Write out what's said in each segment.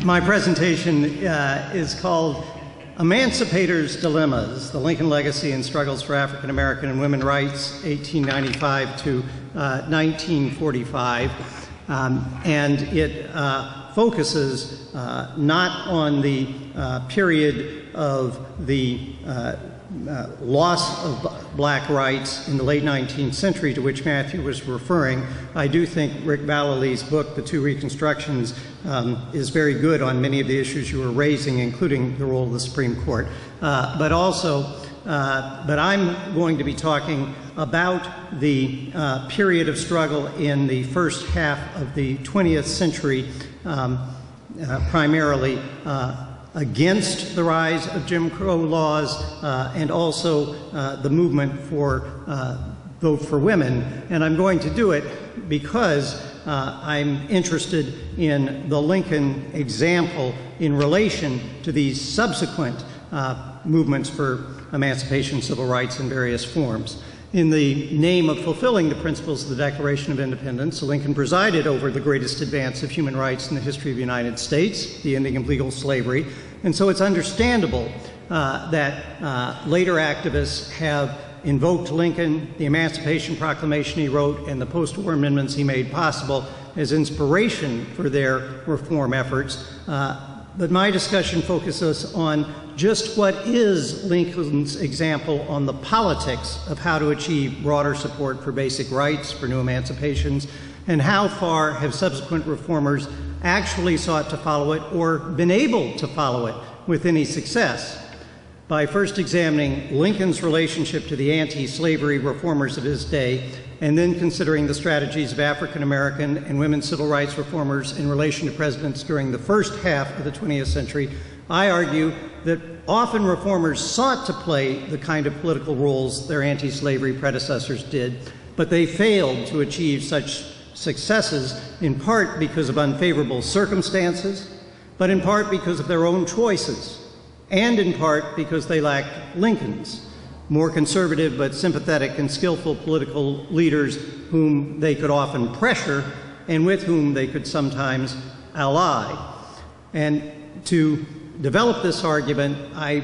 My presentation is called Emancipators' Dilemmas, the Lincoln Legacy and Struggles for African American and Women's Rights, 1895 to 1945. And it focuses not on the period of the loss of black rights in the late 19th century to which Matthew was referring. I do think Rick Vallely's book, The Two Reconstructions, is very good on many of the issues you were raising, including the role of the Supreme Court. But I'm going to be talking about the period of struggle in the first half of the 20th century, primarily against the rise of Jim Crow laws and also the movement for vote for women. And I'm going to do it because I'm interested in the Lincoln example in relation to these subsequent movements for emancipation, civil rights in various forms. In the name of fulfilling the principles of the Declaration of Independence, Lincoln presided over the greatest advance of human rights in the history of the United States, the ending of legal slavery. And so it's understandable that later activists have invoked Lincoln, the Emancipation Proclamation he wrote, and the post-war amendments he made possible as inspiration for their reform efforts. But my discussion focuses on just what is Lincoln's example on the politics of how to achieve broader support for basic rights, for new emancipations, and how far have subsequent reformers actually sought to follow it or been able to follow it with any success. By first examining Lincoln's relationship to the anti-slavery reformers of his day, and then considering the strategies of African American and women's civil rights reformers in relation to presidents during the first half of the 20th century, I argue that often reformers sought to play the kind of political roles their anti-slavery predecessors did, but they failed to achieve such successes in part because of unfavorable circumstances, but in part because of their own choices, and in part because they lacked Lincoln's, more conservative but sympathetic and skillful political leaders whom they could often pressure and with whom they could sometimes ally. And to develop this argument, I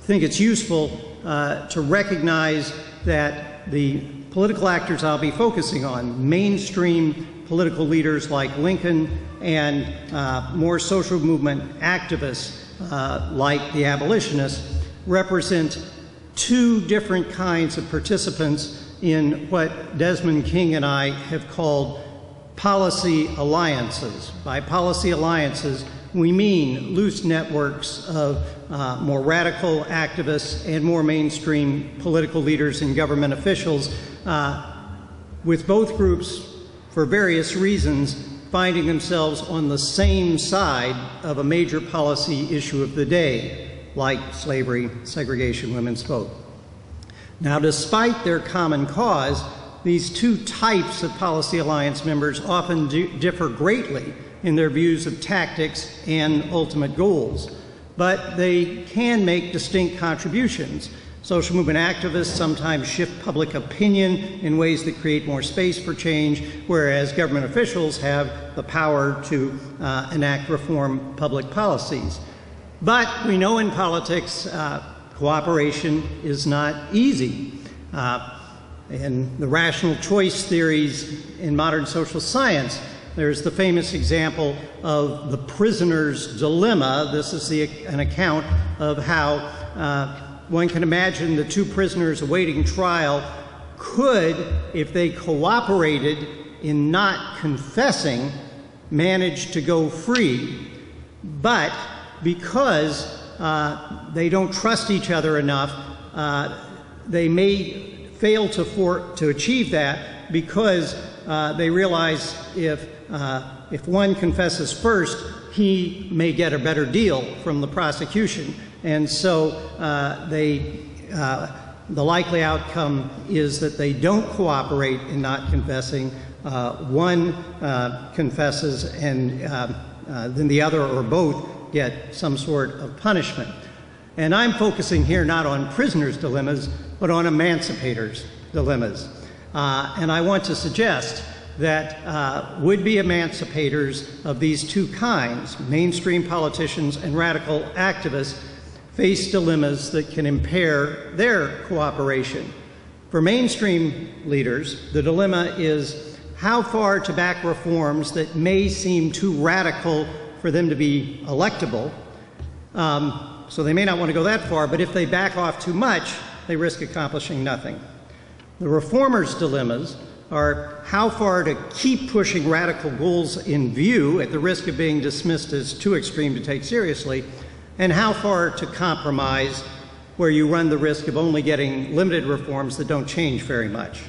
think it's useful to recognize that the political actors I'll be focusing on, mainstream political leaders like Lincoln and more social movement activists like the abolitionists, represent two different kinds of participants in what Desmond King and I have called policy alliances. By policy alliances, we mean loose networks of more radical activists and more mainstream political leaders and government officials, with both groups, for various reasons, finding themselves on the same side of a major policy issue of the day, like slavery, segregation, women's vote. Now, despite their common cause, these two types of policy alliance members often differ greatly in their views of tactics and ultimate goals, but they can make distinct contributions. Social movement activists sometimes shift public opinion in ways that create more space for change, whereas government officials have the power to enact reform public policies. But we know in politics, cooperation is not easy. In the rational choice theories in modern social science, there's the famous example of the prisoner's dilemma. This is an account of how one can imagine the two prisoners awaiting trial could, if they cooperated in not confessing, manage to go free. But because they don't trust each other enough, they may fail to achieve that because they realize if one confesses first, he may get a better deal from the prosecution. And so the likely outcome is that they don't cooperate in not confessing. One confesses and then the other or both get some sort of punishment. And I'm focusing here not on prisoners' dilemmas, but on emancipators' dilemmas. And I want to suggest that would-be emancipators of these two kinds, mainstream politicians and radical activists, face dilemmas that can impair their cooperation. For mainstream leaders, the dilemma is how far to back reforms that may seem too radical for them to be electable. So they may not want to go that far, but if they back off too much, they risk accomplishing nothing. The reformers' dilemmas are how far to keep pushing radical goals in view at the risk of being dismissed as too extreme to take seriously, and how far to compromise where you run the risk of only getting limited reforms that don't change very much.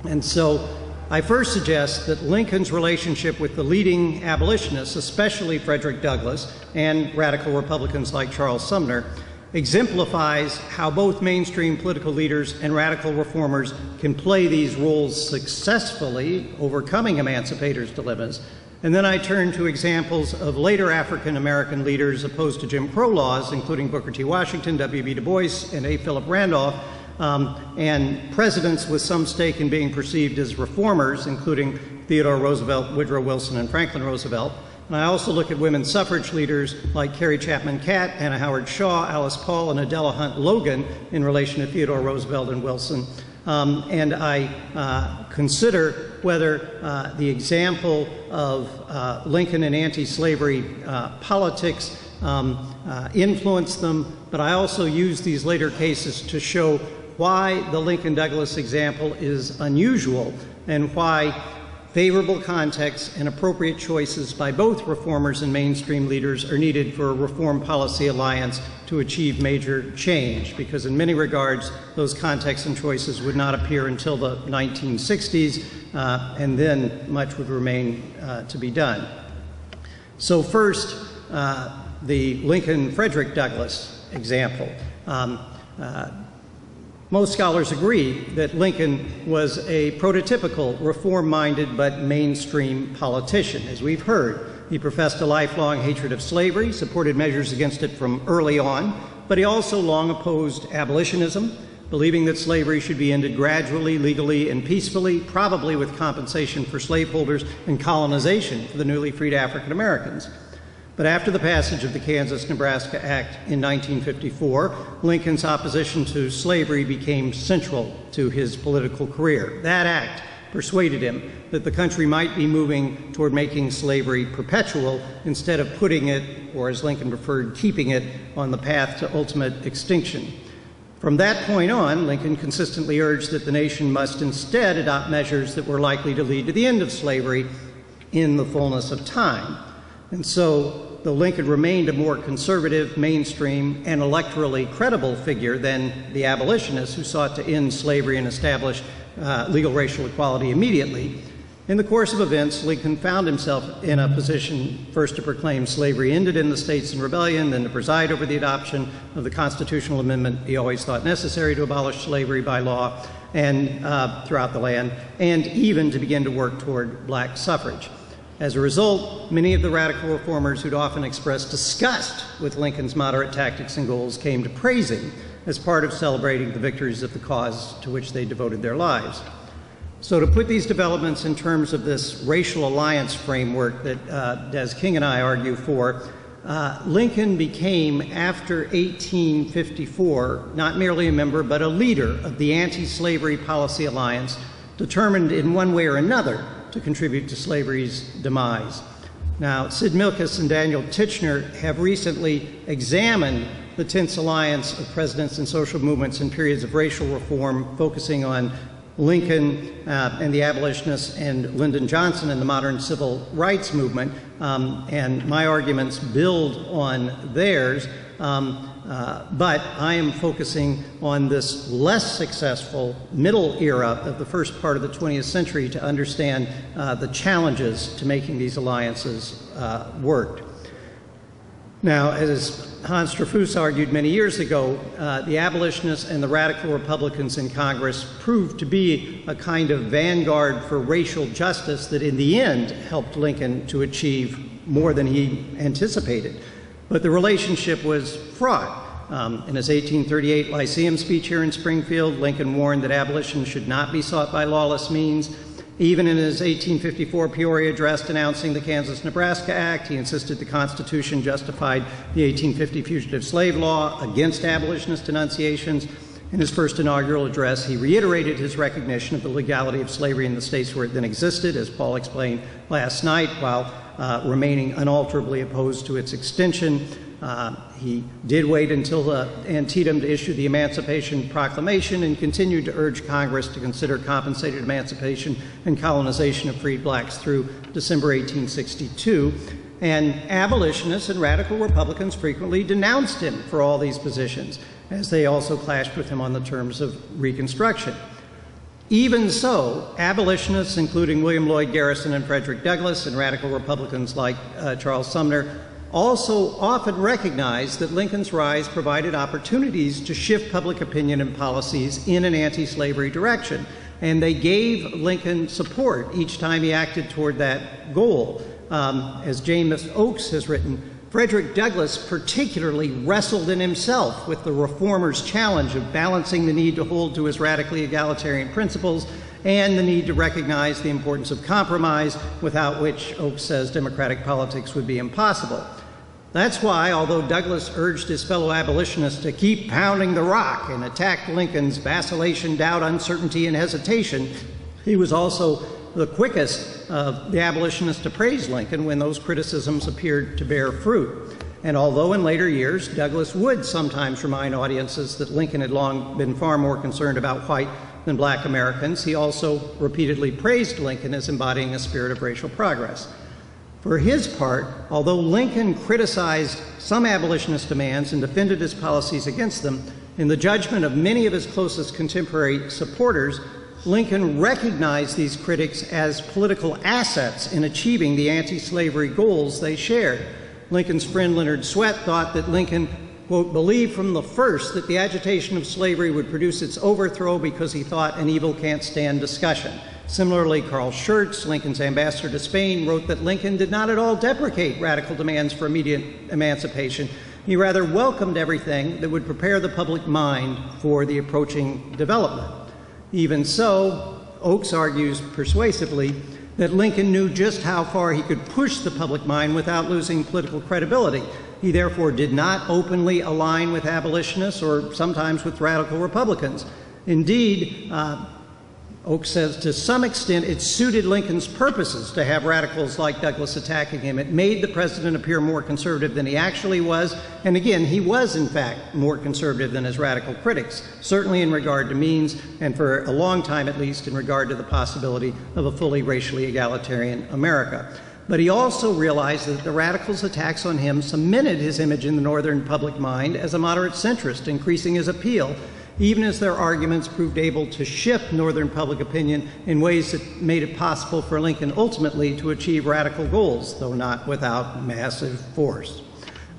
And so I first suggest that Lincoln's relationship with the leading abolitionists, especially Frederick Douglass and radical Republicans like Charles Sumner, exemplifies how both mainstream political leaders and radical reformers can play these roles successfully, overcoming emancipators' dilemmas. And then I turn to examples of later African American leaders opposed to Jim Crow laws, including Booker T. Washington, W.B. Du Bois, and A. Philip Randolph, and presidents with some stake in being perceived as reformers, including Theodore Roosevelt, Woodrow Wilson, and Franklin Roosevelt. And I also look at women's suffrage leaders like Carrie Chapman Catt, Anna Howard Shaw, Alice Paul, and Adela Hunt Logan in relation to Theodore Roosevelt and Wilson. And I consider whether the example of Lincoln and anti-slavery politics influenced them, but I also use these later cases to show why the Lincoln-Douglas example is unusual and why favorable contexts and appropriate choices by both reformers and mainstream leaders are needed for a reform policy alliance to achieve major change, because in many regards those contexts and choices would not appear until the 1960s, and then much would remain to be done. So first, the Lincoln-Frederick Douglass example. Most scholars agree that Lincoln was a prototypical reform-minded but mainstream politician. As we've heard, he professed a lifelong hatred of slavery, supported measures against it from early on, but he also long opposed abolitionism, believing that slavery should be ended gradually, legally, and peacefully, probably with compensation for slaveholders and colonization for the newly freed African Americans. But after the passage of the Kansas-Nebraska Act in 1954, Lincoln's opposition to slavery became central to his political career. That act persuaded him that the country might be moving toward making slavery perpetual instead of putting it, or as Lincoln preferred, keeping it on the path to ultimate extinction. From that point on, Lincoln consistently urged that the nation must instead adopt measures that were likely to lead to the end of slavery in the fullness of time. And so, though Lincoln remained a more conservative, mainstream, and electorally credible figure than the abolitionists who sought to end slavery and establish legal racial equality immediately, in the course of events, Lincoln found himself in a position first to proclaim slavery ended in the states in rebellion, then to preside over the adoption of the constitutional amendment he always thought necessary to abolish slavery by law and throughout the land, and even to begin to work toward black suffrage. As a result, many of the radical reformers who'd often expressed disgust with Lincoln's moderate tactics and goals came to praise him as part of celebrating the victories of the cause to which they devoted their lives. So to put these developments in terms of this racial alliance framework that Des King and I argue for, Lincoln became, after 1854, not merely a member, but a leader of the anti-slavery policy alliance, determined in one way or another to contribute to slavery's demise. Now, Sid Milkis and Daniel Titchener have recently examined the tense alliance of presidents and social movements in periods of racial reform, focusing on Lincoln and the abolitionists and Lyndon Johnson and the modern civil rights movement, and my arguments build on theirs, but I am focusing on this less successful middle era of the first part of the 20th century to understand the challenges to making these alliances work. Now, as Hans Strauss argued many years ago, the abolitionists and the radical Republicans in Congress proved to be a kind of vanguard for racial justice that in the end helped Lincoln to achieve more than he anticipated. But the relationship was fraught. In his 1838 Lyceum speech here in Springfield, Lincoln warned that abolition should not be sought by lawless means, Even in his 1854 Peoria address denouncing the Kansas-Nebraska Act, he insisted the Constitution justified the 1850 Fugitive Slave Law against abolitionist denunciations. In his first inaugural address, he reiterated his recognition of the legality of slavery in the states where it then existed, as Paul explained last night, while remaining unalterably opposed to its extension. He did wait until the Antietam to issue the Emancipation Proclamation and continued to urge Congress to consider compensated emancipation and colonization of freed blacks through December 1862. And abolitionists and radical Republicans frequently denounced him for all these positions, as they also clashed with him on the terms of Reconstruction. Even so, abolitionists, including William Lloyd Garrison and Frederick Douglass, and radical Republicans like Charles Sumner, also often recognized that Lincoln's rise provided opportunities to shift public opinion and policies in an anti-slavery direction, and they gave Lincoln support each time he acted toward that goal. As James Oakes has written, Frederick Douglass particularly wrestled in himself with the reformer's challenge of balancing the need to hold to his radically egalitarian principles and the need to recognize the importance of compromise, without which, Oakes says, democratic politics would be impossible. That's why, although Douglass urged his fellow abolitionists to keep pounding the rock and attack Lincoln's vacillation, doubt, uncertainty, and hesitation, he was also the quickest of the abolitionists to praise Lincoln when those criticisms appeared to bear fruit. And although in later years Douglass would sometimes remind audiences that Lincoln had long been far more concerned about white than black Americans, he also repeatedly praised Lincoln as embodying a spirit of racial progress. For his part, although Lincoln criticized some abolitionist demands and defended his policies against them, in the judgment of many of his closest contemporary supporters, Lincoln recognized these critics as political assets in achieving the anti-slavery goals they shared. Lincoln's friend Leonard Swett thought that Lincoln, quote, believed from the first that the agitation of slavery would produce its overthrow because he thought an evil can't stand discussion. Similarly, Carl Schurz, Lincoln's ambassador to Spain, wrote that Lincoln did not at all deprecate radical demands for immediate emancipation. He rather welcomed everything that would prepare the public mind for the approaching development. Even so, Oakes argues persuasively that Lincoln knew just how far he could push the public mind without losing political credibility. He therefore did not openly align with abolitionists or sometimes with radical Republicans. Indeed, Oakes says, to some extent, it suited Lincoln's purposes to have radicals like Douglass attacking him. It made the president appear more conservative than he actually was. And again, he was, in fact, more conservative than his radical critics, certainly in regard to means, and for a long time at least, in regard to the possibility of a fully racially egalitarian America. But he also realized that the radicals' attacks on him cemented his image in the Northern public mind as a moderate centrist, increasing his appeal, even as their arguments proved able to shift Northern public opinion in ways that made it possible for Lincoln ultimately to achieve radical goals, though not without massive force.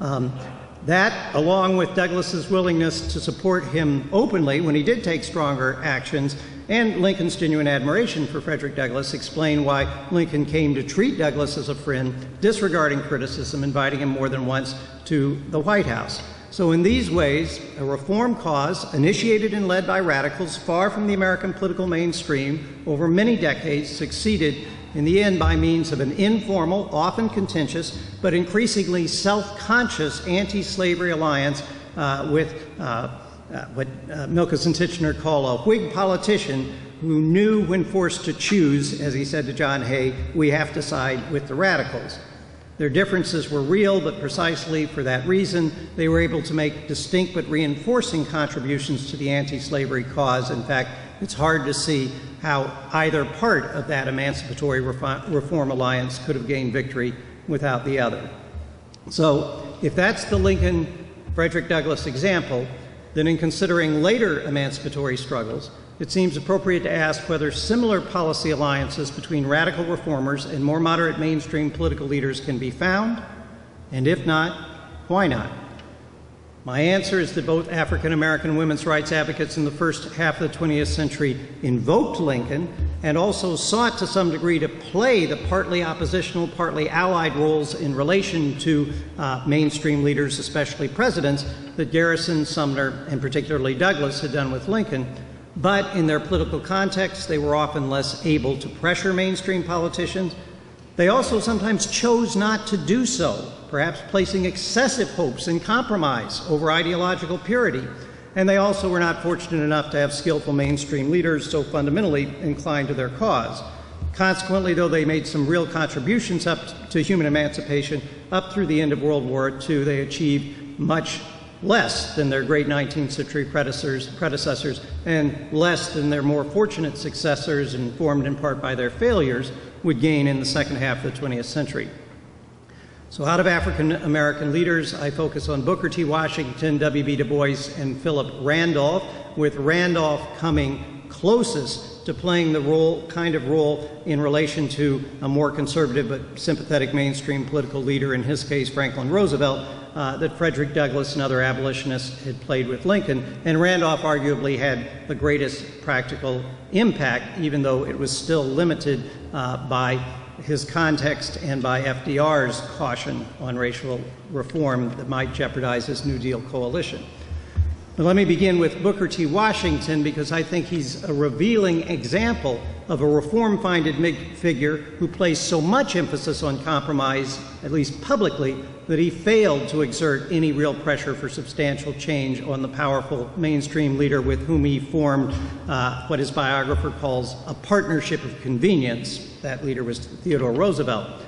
That, along with Douglass's willingness to support him openly when he did take stronger actions, and Lincoln's genuine admiration for Frederick Douglass, explain why Lincoln came to treat Douglass as a friend, disregarding criticism, inviting him more than once to the White House. So in these ways, a reform cause initiated and led by radicals far from the American political mainstream over many decades succeeded in the end by means of an informal, often contentious, but increasingly self-conscious anti-slavery alliance with what Milkus and Titchener call a Whig politician who knew when forced to choose, as he said to John Hay, we have to side with the radicals. Their differences were real, but precisely for that reason, they were able to make distinct but reinforcing contributions to the anti-slavery cause. In fact, it's hard to see how either part of that emancipatory reform alliance could have gained victory without the other. So if that's the Lincoln-Frederick Douglass example, then in considering later emancipatory struggles, it seems appropriate to ask whether similar policy alliances between radical reformers and more moderate mainstream political leaders can be found, and if not, why not? My answer is that both African American women's rights advocates in the first half of the 20th century invoked Lincoln and also sought to some degree to play the partly oppositional, partly allied roles in relation to mainstream leaders, especially presidents, that Garrison, Sumner, and particularly Douglass had done with Lincoln. But in their political context, they were often less able to pressure mainstream politicians. They also sometimes chose not to do so, perhaps placing excessive hopes in compromise over ideological purity. And they also were not fortunate enough to have skillful mainstream leaders so fundamentally inclined to their cause. Consequently, though they made some real contributions up to human emancipation, up through the end of World War II, they achieved much less than their great 19th century predecessors and less than their more fortunate successors, informed in part by their failures, would gain in the second half of the 20th century. So out of African American leaders, I focus on Booker T. Washington, W.B. Du Bois, and Philip Randolph, with Randolph coming closest to playing the kind of role in relation to a more conservative but sympathetic mainstream political leader, in his case Franklin Roosevelt, that Frederick Douglass and other abolitionists had played with Lincoln. And Randolph arguably had the greatest practical impact, even though it was still limited by his context and by FDR's caution on racial reform that might jeopardize his New Deal coalition. But let me begin with Booker T. Washington, because I think he's a revealing example of a reform-minded figure who placed so much emphasis on compromise, at least publicly, that he failed to exert any real pressure for substantial change on the powerful mainstream leader with whom he formed what his biographer calls a partnership of convenience. That leader was Theodore Roosevelt.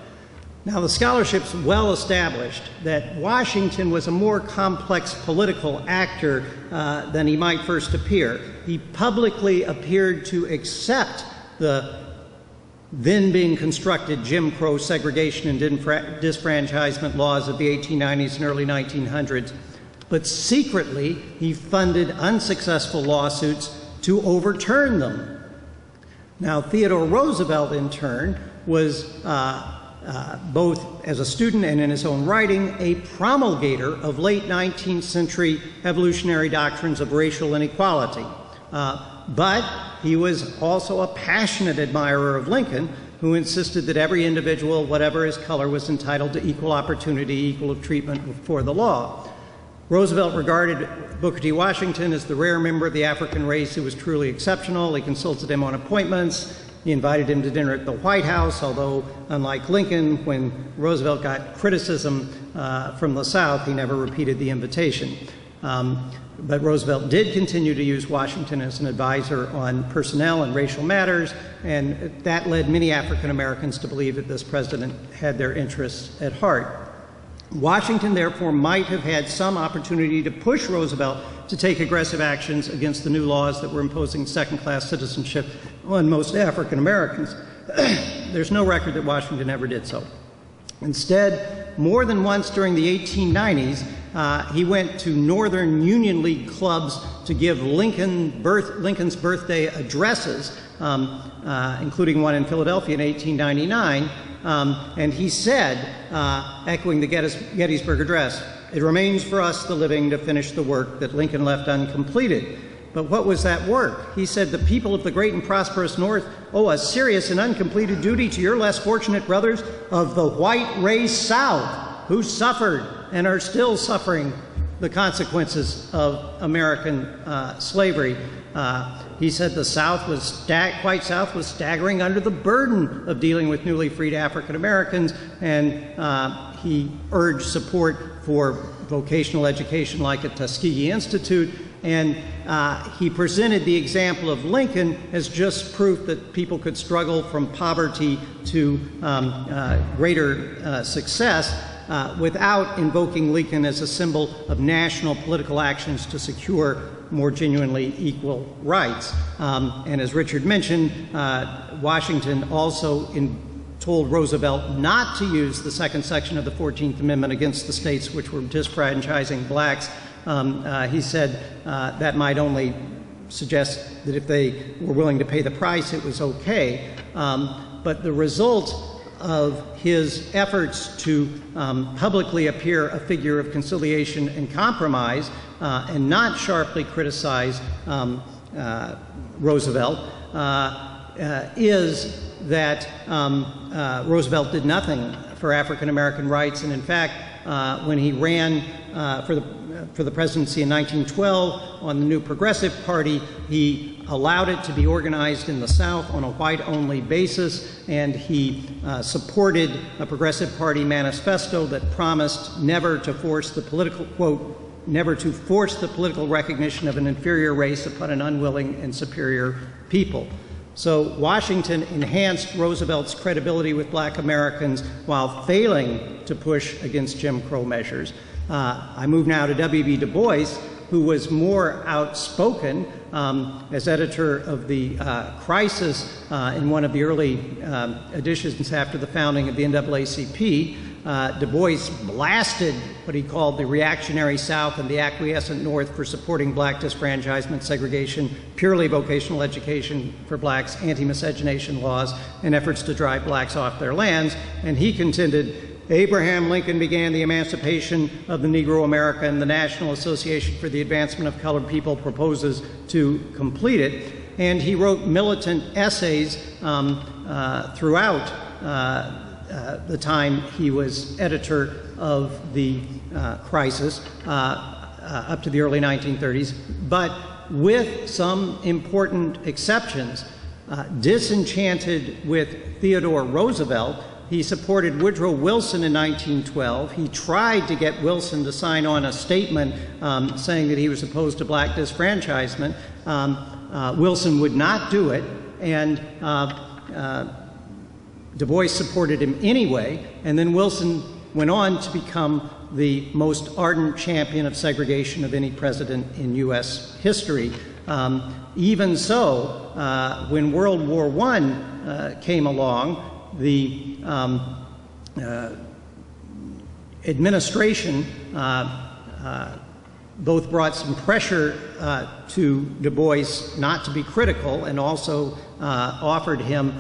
Now, the scholarship's well established that Washington was a more complex political actor than he might first appear. He publicly appeared to accept the then being constructed Jim Crow segregation and disfranchisement laws of the 1890s and early 1900s, but secretly he funded unsuccessful lawsuits to overturn them. Now, Theodore Roosevelt, in turn, was both as a student and in his own writing, a promulgator of late 19th century evolutionary doctrines of racial inequality. But he was also a passionate admirer of Lincoln, who insisted that every individual, whatever his color, was entitled to equal opportunity, equal treatment before the law. Roosevelt regarded Booker T. Washington as the rare member of the African race who was truly exceptional. He consulted him on appointments. He invited him to dinner at the White House, although, unlike Lincoln, when Roosevelt got criticism from the South, he never repeated the invitation. But Roosevelt did continue to use Washington as an advisor on personnel and racial matters, and that led many African Americans to believe that this president had their interests at heart. Washington, therefore, might have had some opportunity to push Roosevelt to take aggressive actions against the new laws that were imposing second-class citizenship on most African Americans. There's no record that Washington ever did so. Instead, more than once during the 1890s, he went to Northern Union League clubs to give Lincoln's birthday addresses, including one in Philadelphia in 1899. And he said, echoing the Gettysburg Address, "It remains for us, the living, to finish the work that Lincoln left uncompleted." But what was that work? He said, "The people of the great and prosperous North owe a serious and uncompleted duty to your less fortunate brothers of the white race South, who suffered and are still suffering the consequences of American slavery." He said the white South was staggering under the burden of dealing with newly freed African Americans, and he urged support for vocational education like at Tuskegee Institute, and he presented the example of Lincoln as just proof that people could struggle from poverty to greater success without invoking Lincoln as a symbol of national political actions to secure more genuinely equal rights. And as Richard mentioned, Washington also told Roosevelt not to use the second section of the 14th Amendment against the states which were disfranchising blacks. He said that might only suggest that if they were willing to pay the price, it was okay. But the result of his efforts to publicly appear a figure of conciliation and compromise and not sharply criticize Roosevelt is that Roosevelt did nothing for African American rights, and in fact, when he ran for the for the presidency in 1912 on the New Progressive Party. He allowed it to be organized in the South on a white-only basis, and he supported a Progressive Party manifesto that promised never to force the political, quote, never to force the political recognition of an inferior race upon an unwilling and superior people. So Washington enhanced Roosevelt's credibility with black Americans while failing to push against Jim Crow measures. I move now to W.B. Du Bois, who was more outspoken as editor of the Crisis in one of the early editions after the founding of the NAACP. Du Bois blasted what he called the reactionary South and the acquiescent North for supporting black disfranchisement, segregation, purely vocational education for blacks, anti-miscegenation laws, and efforts to drive blacks off their lands. And he contended Abraham Lincoln began the emancipation of the Negro America, and the National Association for the Advancement of Colored People proposes to complete it. And he wrote militant essays throughout the time he was editor of the Crisis up to the early 1930s, but with some important exceptions. Disenchanted with Theodore Roosevelt, he supported Woodrow Wilson in 1912. He tried to get Wilson to sign on a statement saying that he was opposed to black disfranchisement. Wilson would not do it, and Du Bois supported him anyway, and then Wilson went on to become the most ardent champion of segregation of any president in U.S. history. Even so, when World War I came along, the administration both brought some pressure to Du Bois not to be critical, and also offered him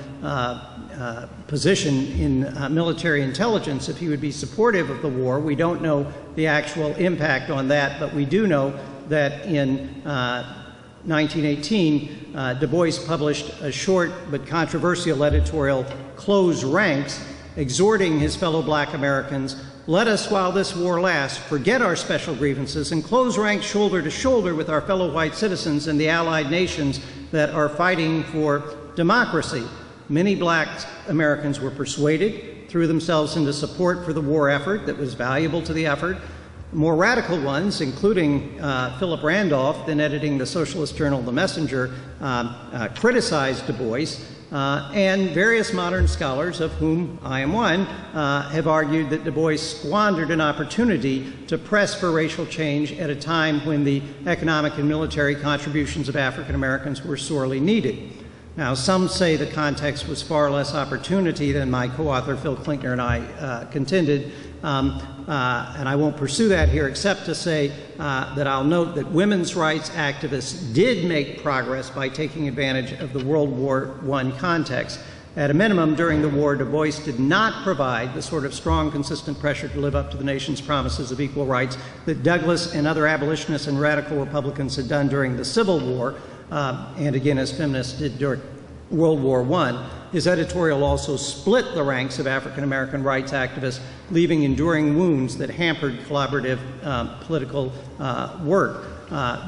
position in military intelligence if he would be supportive of the war. We don't know the actual impact on that, but we do know that in 1918, Du Bois published a short but controversial editorial, Close Ranks, exhorting his fellow black Americans, "Let us, while this war lasts, forget our special grievances and close ranks shoulder to shoulder with our fellow white citizens and the allied nations that are fighting for democracy." Many black Americans were persuaded, threw themselves into support for the war effort that was valuable to the effort. More radical ones, including Philip Randolph, then editing the socialist journal The Messenger, criticized Du Bois, and various modern scholars, of whom I am one, have argued that Du Bois squandered an opportunity to press for racial change at a time when the economic and military contributions of African Americans were sorely needed. Now, some say the context was far less opportunity than my co-author Phil Klinkner and I contended, and I won't pursue that here except to say that I'll note that women's rights activists did make progress by taking advantage of the World War I context. At a minimum, during the war, Du Bois did not provide the sort of strong, consistent pressure to live up to the nation's promises of equal rights that Douglass and other abolitionists and radical Republicans had done during the Civil War, and again as feminists did during World War I. His editorial also split the ranks of African American rights activists, leaving enduring wounds that hampered collaborative political work.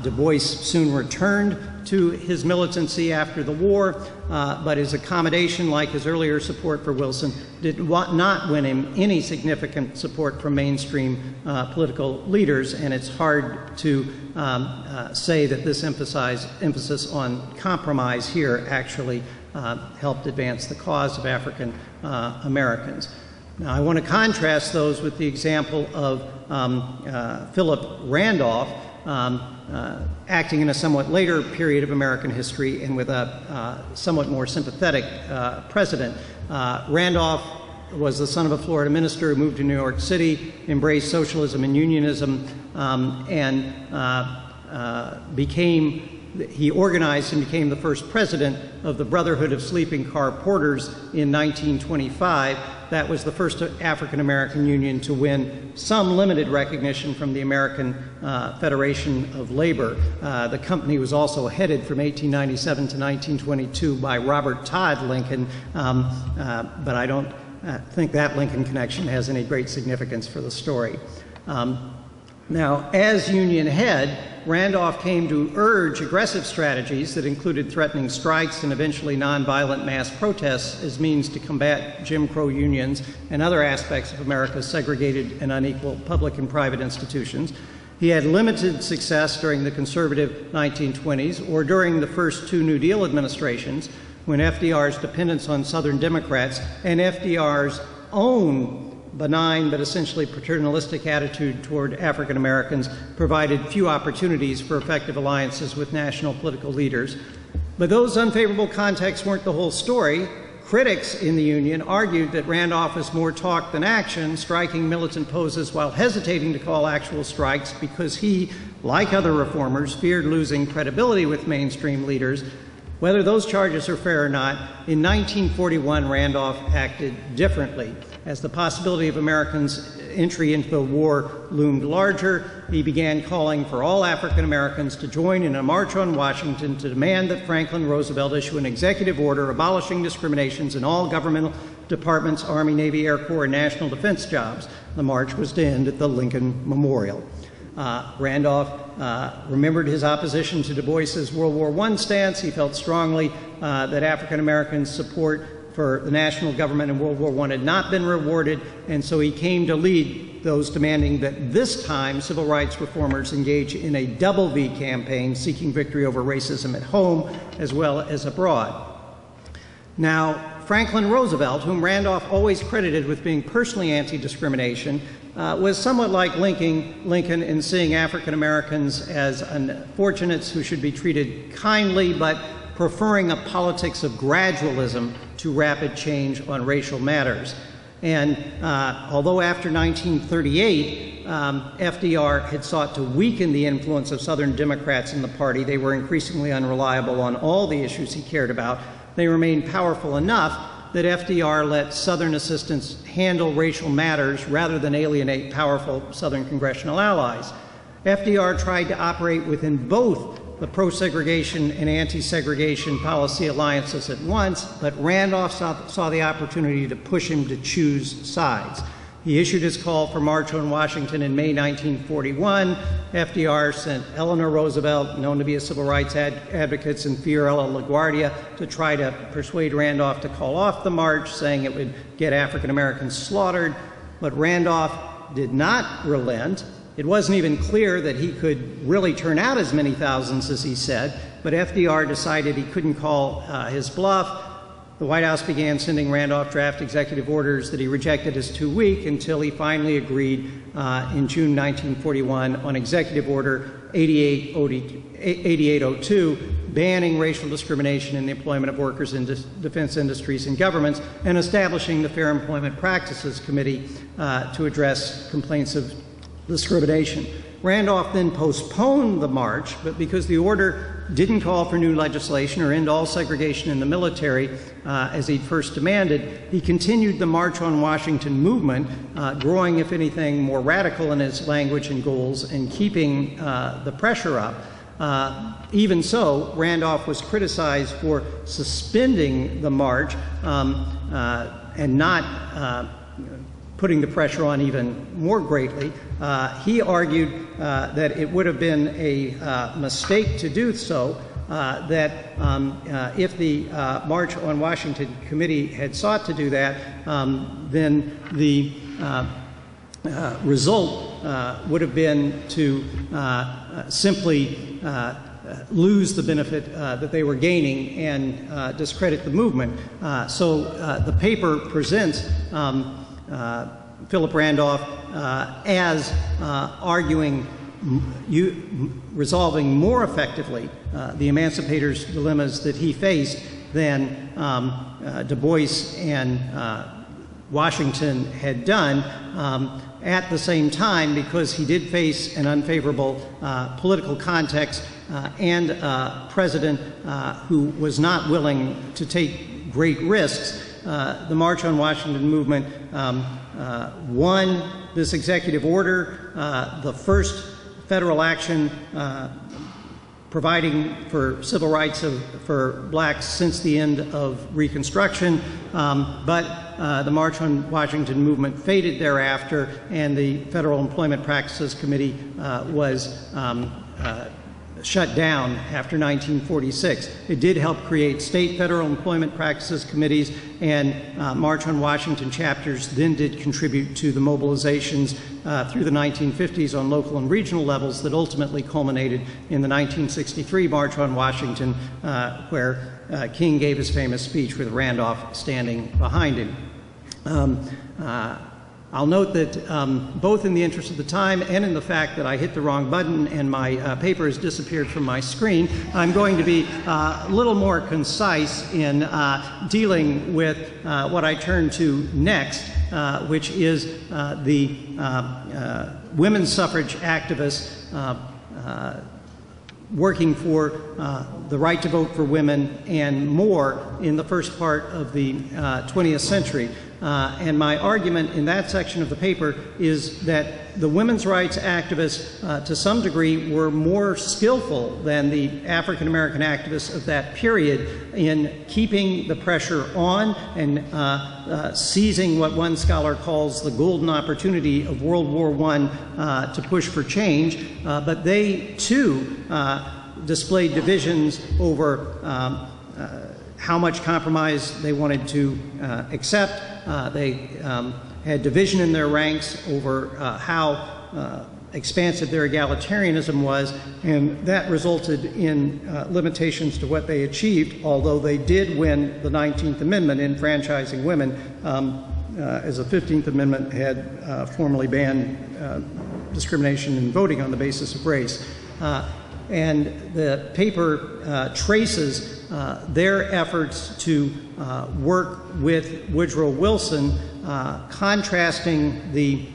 Du Bois soon returned to his militancy after the war, but his accommodation, like his earlier support for Wilson, did not win him any significant support from mainstream political leaders, and it's hard to say that this emphasis on compromise here actually helped advance the cause of African Americans. Now, I want to contrast those with the example of Philip Randolph, acting in a somewhat later period of American history and with a somewhat more sympathetic president. Randolph was the son of a Florida minister who moved to New York City, embraced socialism and unionism, and he organized and became the first president of the Brotherhood of Sleeping Car Porters in 1925. That was the first African-American union to win some limited recognition from the American Federation of Labor. The company was also headed from 1897 to 1922 by Robert Todd Lincoln, but I don't think that Lincoln connection has any great significance for the story. Now, as Union head, Randolph came to urge aggressive strategies that included threatening strikes and eventually nonviolent mass protests as means to combat Jim Crow unions and other aspects of America's segregated and unequal public and private institutions. He had limited success during the conservative 1920s or during the first two New Deal administrations, when FDR's dependence on Southern Democrats and FDR's own benign but essentially paternalistic attitude toward African Americans provided few opportunities for effective alliances with national political leaders. But those unfavorable contexts weren't the whole story. Critics in the Union argued that Randolph was more talk than action, striking militant poses while hesitating to call actual strikes because he, like other reformers, feared losing credibility with mainstream leaders. Whether those charges are fair or not, in 1941, Randolph acted differently. As the possibility of Americans' entry into the war loomed larger, he began calling for all African Americans to join in a march on Washington to demand that Franklin Roosevelt issue an executive order abolishing discriminations in all governmental departments, Army, Navy, Air Corps, and national defense jobs. The march was to end at the Lincoln Memorial. Randolph remembered his opposition to Du Bois's World War I stance. He felt strongly that African Americans' support for the national government in World War I had not been rewarded, and so he came to lead those demanding that this time civil rights reformers engage in a double V campaign seeking victory over racism at home as well as abroad. Now, Franklin Roosevelt, whom Randolph always credited with being personally anti-discrimination, was somewhat like Lincoln in seeing African Americans as unfortunates who should be treated kindly, but preferring a politics of gradualism to rapid change on racial matters. And although after 1938, FDR had sought to weaken the influence of Southern Democrats in the party, they were increasingly unreliable on all the issues he cared about. They remained powerful enough that FDR let Southern assistants handle racial matters rather than alienate powerful Southern congressional allies. FDR tried to operate within both the pro-segregation and anti-segregation policy alliances at once, but Randolph saw the opportunity to push him to choose sides. He issued his call for March on Washington in May 1941. FDR sent Eleanor Roosevelt, known to be a civil rights advocate, and Fiorella LaGuardia to try to persuade Randolph to call off the march, saying it would get African Americans slaughtered. But Randolph did not relent. It wasn't even clear that he could really turn out as many thousands as he said, but FDR decided he couldn't call his bluff. The White House began sending Randolph draft executive orders that he rejected as too weak until he finally agreed in June 1941 on Executive Order 8802, banning racial discrimination in the employment of workers in defense industries and governments, and establishing the Fair Employment Practices Committee to address complaints of discrimination. Randolph then postponed the march, but because the order didn't call for new legislation or end all segregation in the military, as he'd first demanded, he continued the March on Washington movement, growing, if anything, more radical in his language and goals and keeping the pressure up. Even so, Randolph was criticized for suspending the march and not putting the pressure on even more greatly. He argued that it would have been a mistake to do so, that if the March on Washington Committee had sought to do that, then the result would have been to simply lose the benefit that they were gaining and discredit the movement. So the paper presents Philip Randolph as arguing resolving more effectively the emancipators' dilemmas that he faced than Du Bois and Washington had done. At the same time, because he did face an unfavorable political context and a president who was not willing to take great risks, the March on Washington movement won this executive order, the first federal action providing for civil rights for blacks since the end of Reconstruction, but the March on Washington movement faded thereafter, and the Federal Employment Practices Committee was shut down after 1946. It did help create state federal employment practices committees, and March on Washington chapters then did contribute to the mobilizations through the 1950s on local and regional levels that ultimately culminated in the 1963 March on Washington, where King gave his famous speech with Randolph standing behind him. I'll note that both in the interest of the time and in the fact that I hit the wrong button and my paper has disappeared from my screen, I'm going to be a little more concise in dealing with what I turn to next, which is the women's suffrage activists working for the right to vote for women and more in the first part of the 20th century. And my argument in that section of the paper is that the women's rights activists, to some degree, were more skillful than the African American activists of that period in keeping the pressure on and seizing what one scholar calls the golden opportunity of World War I to push for change. But they, too, displayed divisions over how much compromise they wanted to accept. They had division in their ranks over how expansive their egalitarianism was, and that resulted in limitations to what they achieved, although they did win the 19th Amendment enfranchising women, as the 15th Amendment had formally banned discrimination in voting on the basis of race. And the paper traces their efforts to work with Woodrow Wilson, contrasting the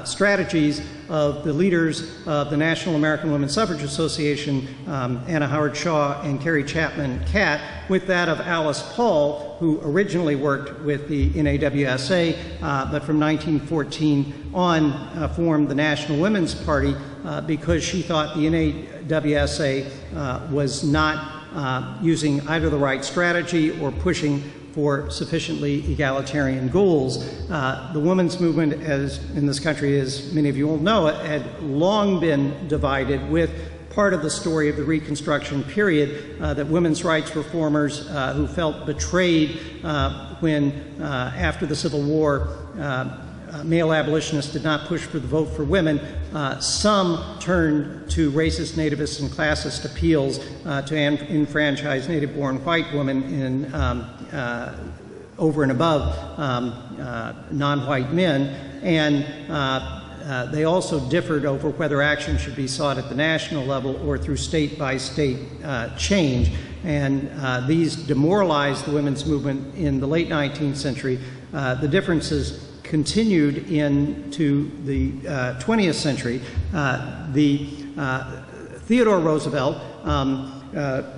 strategies of the leaders of the National American Women's Suffrage Association, Anna Howard Shaw and Carrie Chapman Catt, with that of Alice Paul, who originally worked with the NAWSA, but from 1914 on formed the National Women's Party because she thought the NAWSA was not using either the right strategy or pushing for sufficiently egalitarian goals. The women's movement, as in this country, as many of you all know, had long been divided, with part of the story of the Reconstruction period that women's rights reformers who felt betrayed when, after the Civil War, male abolitionists did not push for the vote for women. Some turned to racist, nativist, and classist appeals to enfranchise native-born white women in over and above non-white men, and they also differed over whether action should be sought at the national level or through state-by-state change, and these demoralized the women's movement in the late 19th century. The differences continued into the 20th century. Theodore Roosevelt,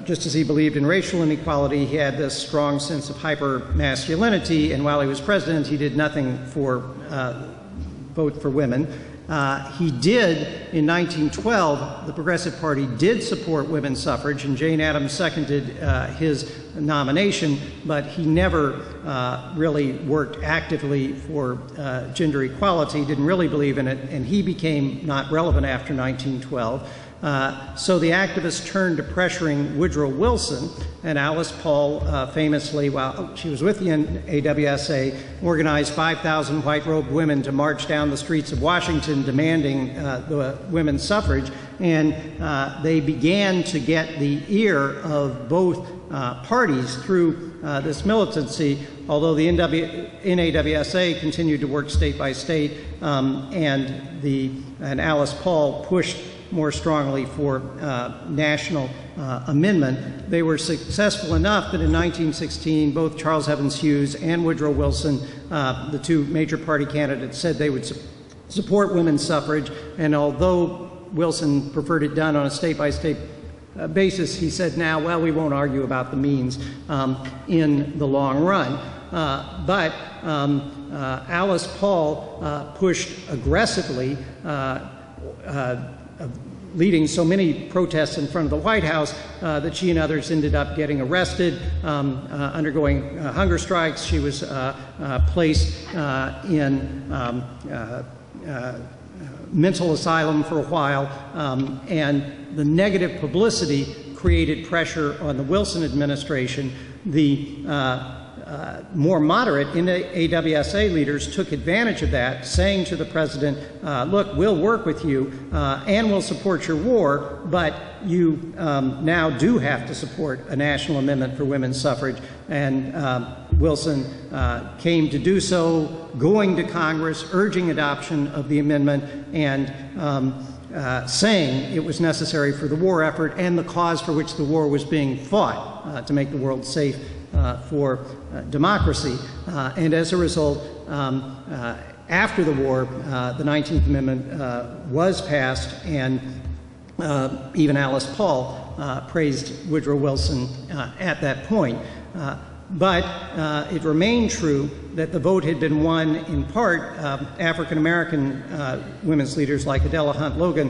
just as he believed in racial inequality, he had this strong sense of hyper-masculinity, and while he was president, he did nothing for vote for women. He did, in 1912, the Progressive Party did support women's suffrage, and Jane Addams seconded his nomination, but he never really worked actively for gender equality, didn't really believe in it, and he became not relevant after 1912. So the activists turned to pressuring Woodrow Wilson, and Alice Paul famously, while she was with the NAWSA, organized 5,000 white-robed women to march down the streets of Washington demanding the women's suffrage, and they began to get the ear of both parties through this militancy, although the NAWSA continued to work state by state, and Alice Paul pushed more strongly for national amendment. They were successful enough that in 1916, both Charles Evans Hughes and Woodrow Wilson, the two major party candidates, said they would support women's suffrage, and although Wilson preferred it done on a state-by-state basis, he said now, well, we won't argue about the means in the long run. But Alice Paul pushed aggressively leading so many protests in front of the White House that she and others ended up getting arrested, undergoing hunger strikes. She was placed in mental asylum for a while, and the negative publicity created pressure on the Wilson administration. The more moderate AWSA leaders took advantage of that, saying to the president, look, we'll work with you and we'll support your war, but you now do have to support a national amendment for women's suffrage. And Wilson came to do so, going to Congress, urging adoption of the amendment, and saying it was necessary for the war effort and the cause for which the war was being fought, to make the world safe for democracy. And as a result, after the war, the 19th Amendment was passed, and even Alice Paul praised Woodrow Wilson at that point. But it remained true that the vote had been won in part. African-American women's leaders like Adela Hunt Logan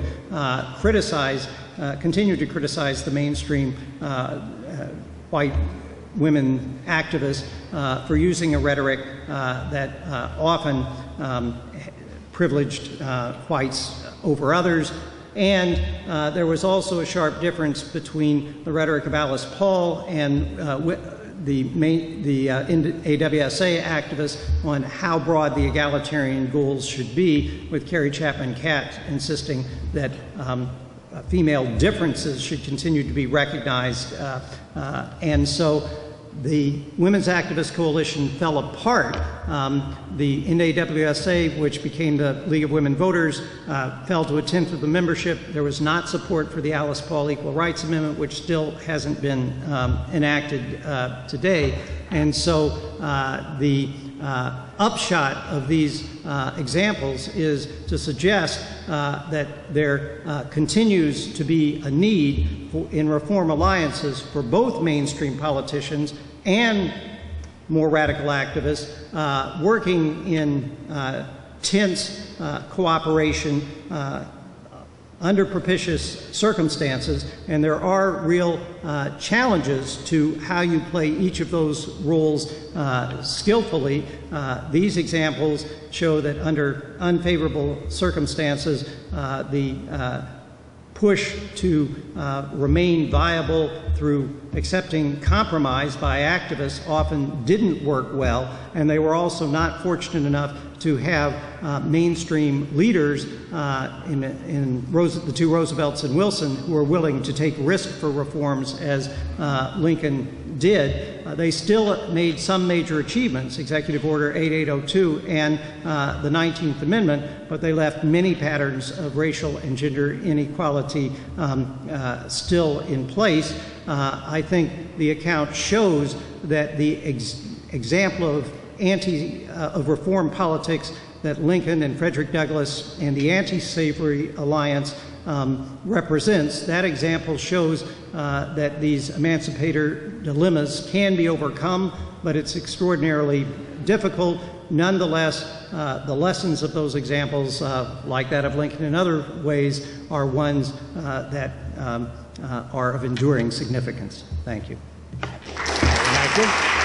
continued to criticize the mainstream white women activists for using a rhetoric that often privileged whites over others. And there was also a sharp difference between the rhetoric of Alice Paul and the AWSA activists on how broad the egalitarian goals should be, with Carrie Chapman Catt insisting that female differences should continue to be recognized. And so the Women's Activist Coalition fell apart. The NAWSA, which became the League of Women Voters, fell to 1/10 of the membership. There was not support for the Alice Paul Equal Rights Amendment, which still hasn't been enacted today. And so the upshot of these examples is to suggest that there continues to be a need in reform alliances for both mainstream politicians and more radical activists working in tense cooperation under propitious circumstances, and there are real challenges to how you play each of those roles skillfully. These examples show that under unfavorable circumstances, the push to remain viable through accepting compromise by activists often didn't work well, and they were also not fortunate enough to have mainstream leaders in the two Roosevelts and Wilson who were willing to take risk for reforms as Lincoln did. They still made some major achievements, Executive Order 8802 and the 19th Amendment, but they left many patterns of racial and gender inequality still in place. I think the account shows that the example of reform politics that Lincoln and Frederick Douglass and the Anti-Slavery Alliance represents, that example shows that these emancipator dilemmas can be overcome, but it's extraordinarily difficult. Nonetheless, the lessons of those examples, like that of Lincoln in other ways, are ones that are of enduring significance. Thank you. Thank you.